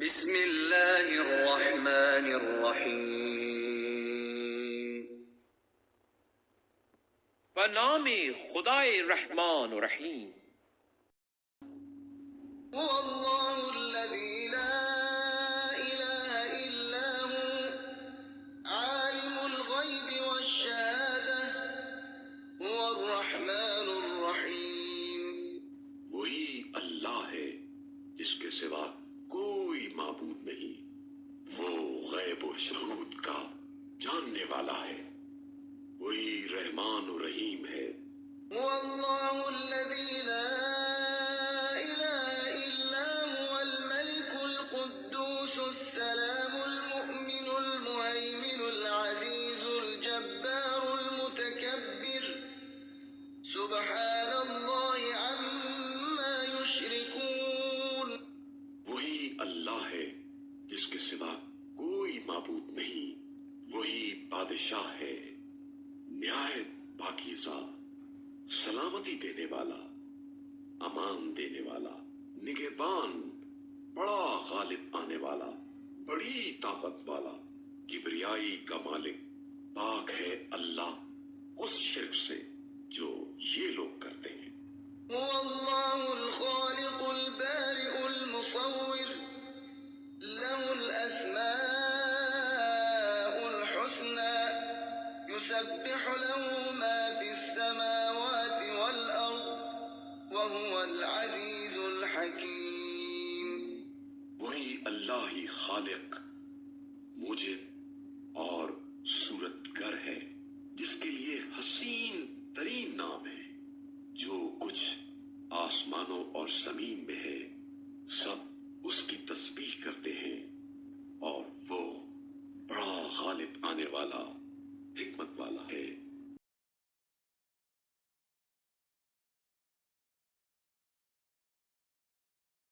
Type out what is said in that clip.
بسم اللہ الرحمن الرحیم بنام خدائے رحمان و رحیم۔ هو اللہ الذی لا الہ الا هو عالم الغیب والشہادہ هو الرحمن الرحیم۔ وہی اللہ ہے جس کے سوا کوئی معبود نہیں، وہ غیب و شہود کا جاننے والا ہے، وہی رحمان و رحیم ہے۔ هو اللہ الذی لا الہ الا هو الملک القدوس السلام المؤمن المہیمن العزیز الجبار المتکبر سبحان اللہ عما یشرکون۔ وہی اللہ ہے جس کے سوا کوئی معبود نہیں، وہی بادشاہ ہے، نہایت پاکیزہ، سلامتی دینے والا، امان دینے والا، نگہبان، بڑا غالب آنے والا، بڑی طاقت والا، کبریائی کا مالک۔ پاک ہے اللہ اس شرک سے جو یہ لوگ کرتے ہیں۔ هو اللہ الخالق البارئ المصور له الأسماء الحسنى يسبح له ما في السماوات والأرض وهو العزيز الحكيم۔ وہی اللہ ہی خالق، موجد اور صورتگر ہے، جس کے لیے حسین ترین نام ہے۔ جو کچھ آسمانوں اور زمین میں ہے سب اس کی تسبیح کرتے ہیں، اور وہ بڑا غالب آنے والا، حکمت والا ہے۔